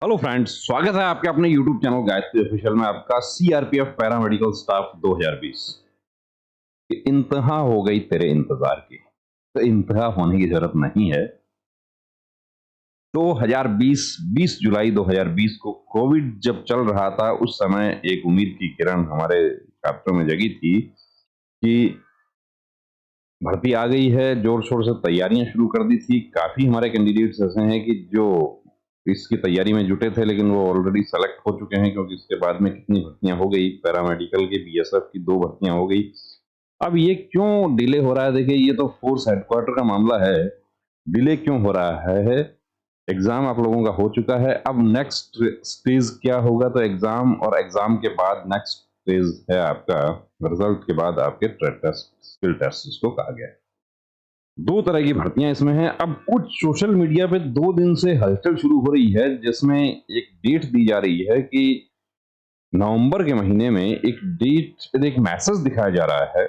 Hello friends, स्वागत है आपके अपने यूट्यूब चैनल गायत्री ऑफिशियल में। आपका सीआरपीएफ पैरामेडिकल स्टाफ 2020 की इंतहा हो गई तेरे इंतजार की। तो इंतहा होने की जरूरत नहीं है। 2020 20 जुलाई 2020 को कोविड जब चल रहा था, उस समय एक उम्मीद की किरण हमारे छात्रों में जगी थी कि भर्ती आ गई है। जोर शोर से तैयारियां शुरू कर दी थी। काफी हमारे कैंडिडेट्स ऐसे हैं कि जो इसकी तैयारी में जुटे थे, लेकिन वो ऑलरेडी सेलेक्ट हो चुके हैं, क्योंकि इसके बाद में कितनी भर्तियां हो गई। पैरामेडिकल की बीएसएफ की 2 भर्तियां हो गई। अब ये क्यों डिले हो रहा है? देखिए, ये तो फोर्स हेडक्वार्टर का मामला है। डिले क्यों हो रहा है? एग्जाम आप लोगों का हो चुका है। अब नेक्स्ट स्टेज क्या होगा? तो एग्जाम, और एग्जाम के बाद नेक्स्ट स्टेज है आपका रिजल्ट के बाद आपके ट्रेड टेस्ट, स्किल टेस्ट जिसको कहा गया है। 2 तरह की भर्तियां इसमें हैं। अब कुछ सोशल मीडिया पे 2 दिन से हलचल शुरू हो रही है, जिसमें एक डेट दी जा रही है कि नवंबर के महीने में एक मैसेज दिखाया जा रहा है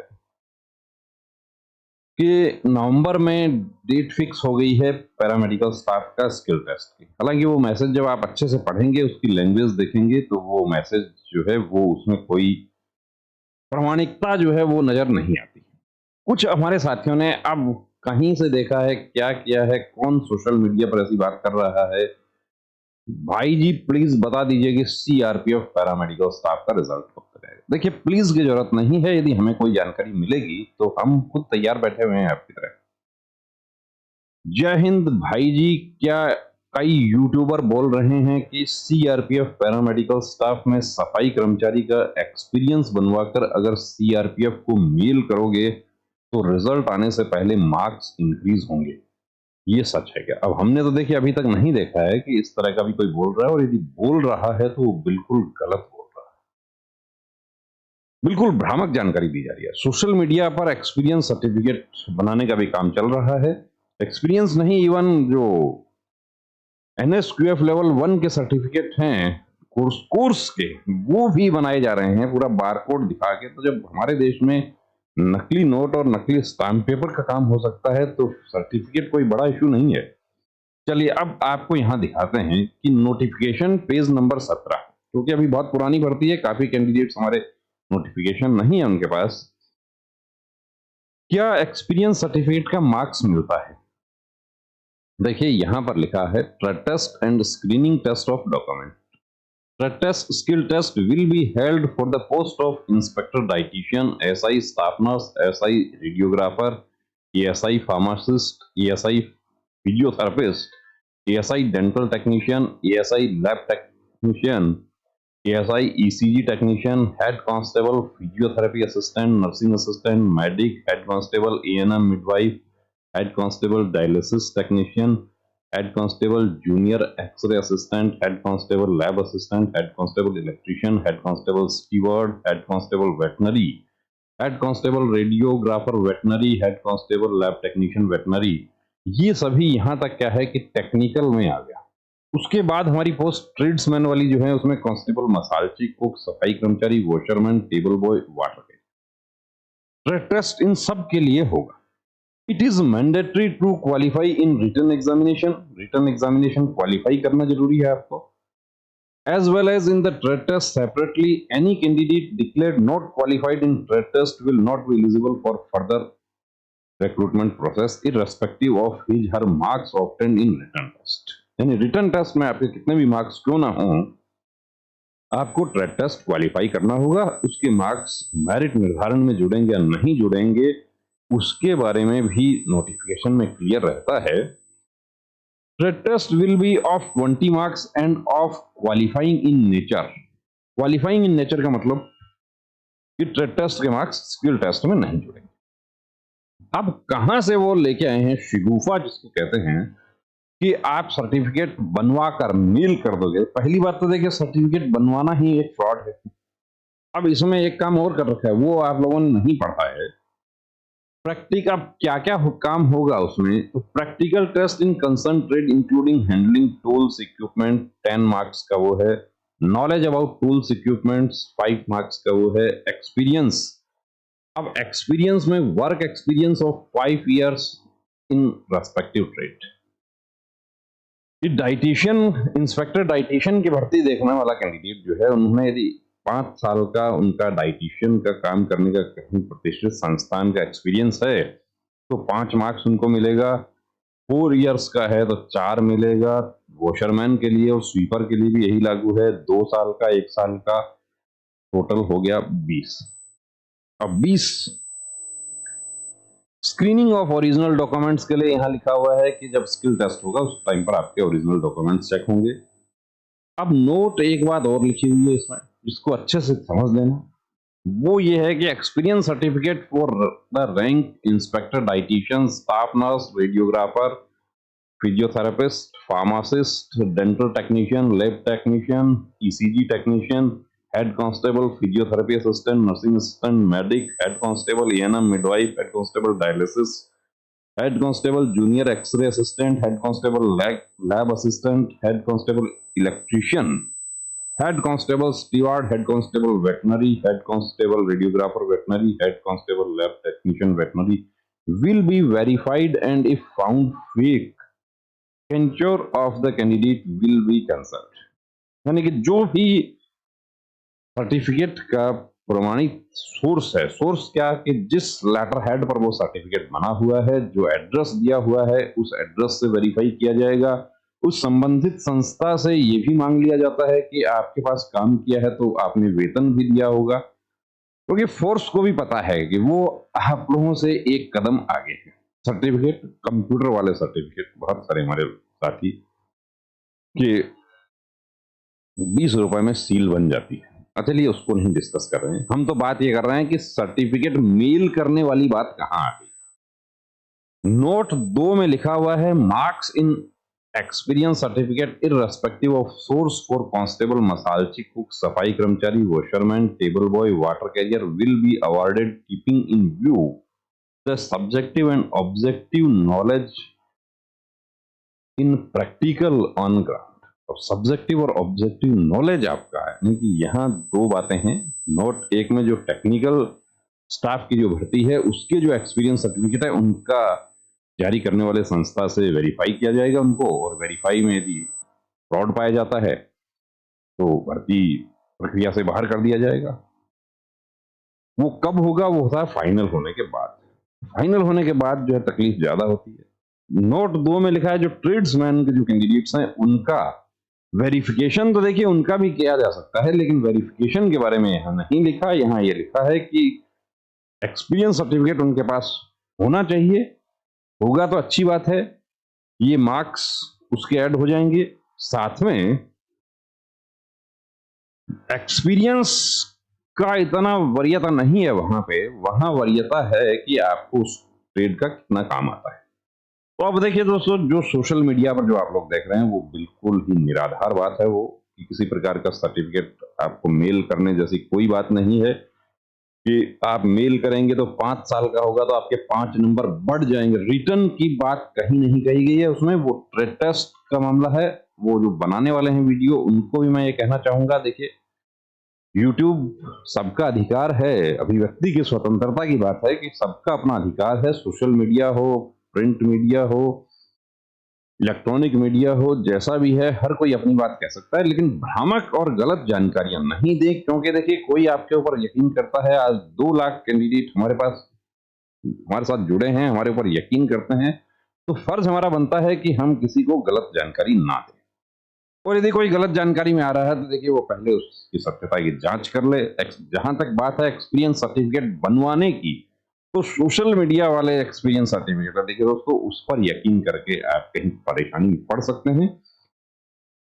कि नवंबर में डेट फिक्स हो गई है पैरामेडिकल स्टाफ का स्किल टेस्ट की। हालांकि वो मैसेज जब आप अच्छे से पढ़ेंगे, उसकी लैंग्वेज देखेंगे, तो वो मैसेज जो है वो उसमें कोई प्रामाणिकता जो है वो नजर नहीं आती। कुछ हमारे साथियों ने अब कहीं से देखा है, क्या किया है, कौन सोशल मीडिया पर ऐसी बात कर रहा है, भाई जी प्लीज बता दीजिए कि सीआरपीएफ पैरामेडिकल स्टाफ का रिजल्ट कब तक आएगा। देखिए, प्लीज की जरूरत नहीं है। यदि हमें कोई जानकारी मिलेगी तो हम खुद तैयार बैठे हुए हैं आपकी तरह। जय हिंद भाई जी। क्या कई यूट्यूबर बोल रहे हैं कि सीआरपीएफ पैरामेडिकल स्टाफ में सफाई कर्मचारी का एक्सपीरियंस बनवाकर अगर सीआरपीएफ को मेल करोगे तो रिजल्ट आने से पहले मार्क्स इंक्रीज होंगे। ये सच है क्या? अब हमने तो देखिए अभी तक नहीं देखा है कि इस तरह का भी कोई बोल रहा है, और यदि बोल रहा है तो वो बिल्कुल गलत बोल रहा है। बिल्कुल भ्रामक जानकारी दी जा रही है। सोशल मीडिया पर एक्सपीरियंस सर्टिफिकेट बनाने का भी काम चल रहा है। एक्सपीरियंस नहीं, इवन जो एनएसक्यूएफ लेवल 1 के सर्टिफिकेट हैं कोर्स के, वो भी बनाए जा रहे हैं पूरा बारकोड दिखा के। तो जब हमारे देश में नकली नोट और नकली स्टाम्प पेपर का काम हो सकता है, तो सर्टिफिकेट कोई बड़ा इशू नहीं है। चलिए, अब आपको यहां दिखाते हैं कि नोटिफिकेशन पेज नंबर 17, क्योंकि अभी बहुत पुरानी भर्ती है, काफी कैंडिडेट्स हमारे नोटिफिकेशन नहीं है उनके पास। क्या एक्सपीरियंस सर्टिफिकेट का मार्क्स मिलता है? देखिए, यहां पर लिखा है trade test and screening test of document. Trade test skill test will be held for the post of inspector dietitian, SI staff nurse, SI radiographer, ASI pharmacist, ASI physiotherapist, ASI dental technician, ASI lab technician, ASI ECG technician, head constable, physiotherapy assistant, nursing assistant, medic, head constable, ANM midwife, head constable dialysis technician, head constable junior X ray assistant, head constable lab assistant, head constable electrician, head constable steward, head constable veterinary, head constable radiographer veterinary, head constable lab technician veterinary. ये सभी यहां तक क्या है कि technical में आ गया। उसके बाद हमारी पोस्ट ट्रेड्समैन वाली जो है, उसमें कांस्टेबल, मसालची, कुक, सफाई कर्मचारी, वॉशरमैन, टेबल बॉय, वाटर के ट्रेड टेस्ट इन सब के लिए होगा। It is mandatory to qualify in written examination. Written examination qualify करना जरूरी है आपको। As well as in the trade test separately, any candidate declared not qualified in trade test will not be eligible for further recruitment process irrespective of his her marks obtained in written test। यानी written test में आपके कितने भी marks क्यों ना हो, आपको trade test qualify करना होगा। उसके मार्क्स मेरिट निर्धारण में जुड़ेंगे या नहीं जुड़ेंगे, उसके बारे में भी नोटिफिकेशन में क्लियर रहता है। Trade test will be of 20 marks and of qualifying in nature. Qualifying in nature का मतलब कि ट्रेड टेस्ट के मार्क्स स्किल टेस्ट में नहीं जुड़ेंगे। अब कहां से वो लेके आए हैं शिगुफा जिसको कहते हैं कि आप सर्टिफिकेट बनवा कर मेल कर दोगे। पहली बात तो देखिए, सर्टिफिकेट बनवाना ही एक फ्रॉड है। अब इसमें एक काम और कर रखा है, वो आप लोगों ने नहीं पढ़ा है। प्रैक्टिक अब क्या क्या काम होगा उसमें, तो practical test in concern trade including handling tools equipment 10 marks का वो है। Knowledge about tools equipments 5 marks का वो है। एक्सपीरियंस, अब एक्सपीरियंस में work experience of 5 years in respective trade. कि डाइटिशियन, इंस्पेक्टर डाइटिशियन की भर्ती देखने वाला कैंडिडेट जो है, उन्होंने यदि 5 साल का उनका डाइटिशियन का काम करने का कहीं प्रतिष्ठित संस्थान का एक्सपीरियंस है, तो 5 मार्क्स उनको मिलेगा। 4 इयर्स का है तो 4 मिलेगा। वॉशरमैन के लिए और स्वीपर के लिए भी यही लागू है। 2 साल का, 1 साल का, टोटल हो गया 20। अब 20 स्क्रीनिंग ऑफ ओरिजिनल डॉक्यूमेंट्स के लिए यहाँ लिखा हुआ है कि जब स्किल टेस्ट होगा उस टाइम पर आपके ओरिजिनल डॉक्यूमेंट्स चेक होंगे। अब नोट एक बात और लिखी हुई है इसमें, जिसको अच्छे से समझ लेना। वो ये है कि experience certificate for the rank inspector dietitian, staff nurse, radiographer, physiotherapist, pharmacist, dental technician, lab technician, ECG technician, head constable, physiotherapy assistant, nursing assistant, medic, head constable, ANM, midwife, head constable dialysis, head constable junior X ray assistant, head constable lab assistant, head constable electrician, head constable steward, head constable veterinary, head constable radiographer veterinary, head constable lab technician veterinary will be verified, and if found fake, censure of the candidate will be cancelled। यानी कि जो भी certificate का प्रमाणित source है, source क्या कि जिस लेटर हेड पर वो सर्टिफिकेट बना हुआ है, जो एड्रेस दिया हुआ है, उस एड्रेस से वेरीफाई किया जाएगा। उस संबंधित संस्था से ये भी मांग लिया जाता है कि आपके पास काम किया है तो आपने वेतन भी दिया होगा, क्योंकि फोर्स को भी पता है कि वो आप लोगों से एक कदम आगे है। सर्टिफिकेट, कंप्यूटर वाले सर्टिफिकेट बहुत सारे हमारे साथी के 20 रुपए में सील बन जाती है। चलिए उसको नहीं डिस्कस कर रहे हैं, हम तो बात ये कर रहे हैं कि सर्टिफिकेट मेल करने वाली बात कहाँ आ गई। नोट 2 में लिखा हुआ है marks in experience certificate irrespective of source for constable, मसालची कुक, सफाई कर्मचारी, washerman, table boy, water carrier will be awarded keeping in view the subjective and objective knowledge in practical on ground. और subjective और objective knowledge आपका है, यानी कि यहाँ 2 बातें हैं। नोट 1 में जो टेक्निकल स्टाफ की जो भर्ती है, उसके जो एक्सपीरियंस सर्टिफिकेट है, उनका जारी करने वाले संस्था से वेरीफाई किया जाएगा उनको, और वेरीफाई में यदि फ्रॉड पाया जाता है तो भर्ती प्रक्रिया से बाहर कर दिया जाएगा। वो कब होगा? वो होता है फाइनल होने के बाद। फाइनल होने के बाद जो है तकलीफ ज्यादा होती है। नोट 2 में लिखा है जो ट्रेड्समैन के जो कैंडिडेट्स हैं उनका वेरिफिकेशन, तो देखिए उनका भी किया जा सकता है, लेकिन वेरिफिकेशन के बारे में यहाँ नहीं लिखा। यहाँ ये लिखा है कि एक्सपीरियंस सर्टिफिकेट उनके पास होना चाहिए। होगा तो अच्छी बात है, ये मार्क्स उसके ऐड हो जाएंगे। साथ में एक्सपीरियंस का इतना वरीयता नहीं है वहां पे, वहां वरीयता है कि आपको उस ट्रेड का कितना काम आता है। तो अब देखिए दोस्तों, जो सोशल मीडिया पर जो आप लोग देख रहे हैं वो बिल्कुल ही निराधार बात है। वो कि किसी प्रकार का सर्टिफिकेट आपको मेल करने जैसी कोई बात नहीं है कि आप मेल करेंगे तो 5 साल का होगा तो आपके 5 नंबर बढ़ जाएंगे। रिटर्न की बात कहीं नहीं कही गई है उसमें, वो ट्रेड टेस्ट का मामला है। वो जो बनाने वाले हैं वीडियो, उनको भी मैं ये कहना चाहूंगा, देखिए यूट्यूब सबका अधिकार है, अभिव्यक्ति की स्वतंत्रता की बात है कि सबका अपना अधिकार है। सोशल मीडिया हो, प्रिंट मीडिया हो, इलेक्ट्रॉनिक मीडिया हो, जैसा भी है, हर कोई अपनी बात कह सकता है, लेकिन भ्रामक और गलत जानकारियां नहीं दे। क्योंकि देखिए कोई आपके ऊपर यकीन करता है, आज 2 लाख कैंडिडेट हमारे पास हमारे साथ जुड़े हैं, हमारे ऊपर यकीन करते हैं, तो फर्ज हमारा बनता है कि हम किसी को गलत जानकारी ना दें। और यदि कोई गलत जानकारी में आ रहा है तो देखिए वो पहले उसकी सत्यता की जांच कर ले। जहां तक बात है एक्सपीरियंस सर्टिफिकेट बनवाने की, तो सोशल मीडिया वाले एक्सपीरियंस सर्टिफिकेट, देखिए दोस्तों, उस पर यकीन करके आप कहीं परेशानी में पड़ सकते हैं।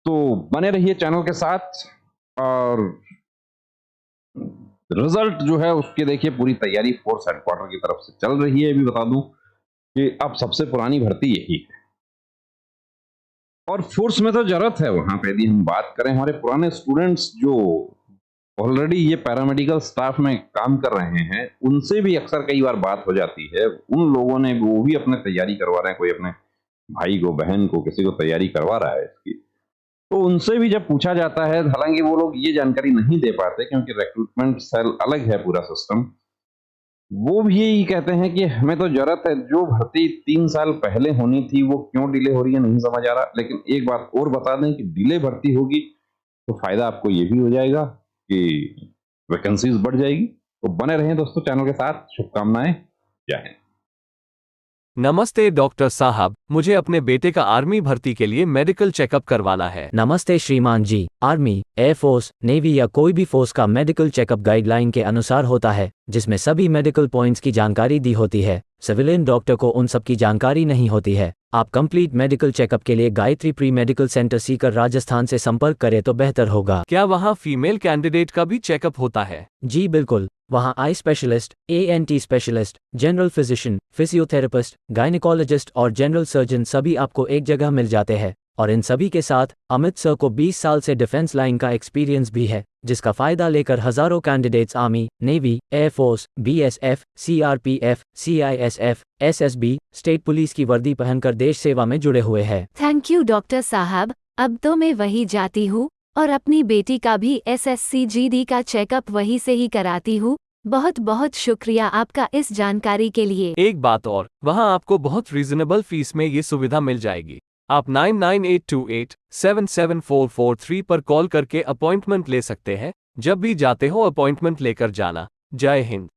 तो बने रहिए चैनल के साथ, और रिजल्ट जो है उसके देखिए पूरी तैयारी फोर्स हेडक्वार्टर की तरफ से चल रही है। अभी बता दूं कि अब सबसे पुरानी भर्ती यही है, और फोर्स में तो जरूरत है वहां पे। यदि हम बात करें, हमारे पुराने स्टूडेंट्स जो ऑलरेडी ये पैरामेडिकल स्टाफ में काम कर रहे हैं, उनसे भी अक्सर कई बार बात हो जाती है। उन लोगों ने, वो भी अपने तैयारी करवा रहे हैं, कोई अपने भाई को, बहन को, किसी को तैयारी करवा रहा है इसकी, तो उनसे भी जब पूछा जाता है, हालांकि वो लोग ये जानकारी नहीं दे पाते क्योंकि रिक्रूटमेंट सेल अलग है पूरा सिस्टम, वो भी यही कहते हैं कि हमें तो ज़रूरत है, जो भर्ती 3 साल पहले होनी थी वो क्यों डिले हो रही है नहीं समझ आ रहा। लेकिन एक बात और बता दें कि डिले भर्ती होगी तो फ़ायदा आपको ये भी हो जाएगा कि वैकेंसीज़ बढ़ जाएगी। तो बने रहें दोस्तों चैनल के साथ, शुभकामनाएँ, जय हिंद। नमस्ते डॉक्टर साहब, मुझे अपने बेटे का आर्मी भर्ती के लिए मेडिकल चेकअप करवाना है। नमस्ते श्रीमान जी। आर्मी, एयरफोर्स, नेवी या कोई भी फोर्स का मेडिकल चेकअप गाइडलाइन के अनुसार होता है, जिसमें सभी मेडिकल पॉइंट्स की जानकारी दी होती है। सिविलियन डॉक्टर को उन सब की जानकारी नहीं होती है। आप कंप्लीट मेडिकल चेकअप के लिए Gayatri pre medical centre Sikar Rajasthan से संपर्क करें तो बेहतर होगा। क्या वहाँ फीमेल कैंडिडेट का भी चेकअप होता है? जी बिल्कुल, वहाँ eye specialist, ANT specialist, general physician, physiotherapist, gynaecologist और जनरल सर्जन सभी आपको एक जगह मिल जाते हैं। और इन सभी के साथ अमित सर को 20 साल से डिफेंस लाइन का एक्सपीरियंस भी है, जिसका फायदा लेकर हजारों candidates army, navy, air force, BSF, CRPF, CISF, SSB, state police की वर्दी पहनकर देश सेवा में जुड़े हुए हैं। थैंक यू डॉक्टर साहब, अब तो मैं वही जाती हूँ और अपनी बेटी का भी SSC GD का चेकअप वहीं से ही कराती हूँ। बहुत बहुत शुक्रिया आपका इस जानकारी के लिए। एक बात और, वहाँ आपको बहुत रीजनेबल फीस में ये सुविधा मिल जाएगी। आप 9982877443 पर कॉल करके अपॉइंटमेंट ले सकते हैं। जब भी जाते हो अपॉइंटमेंट लेकर जाना। जय हिंद।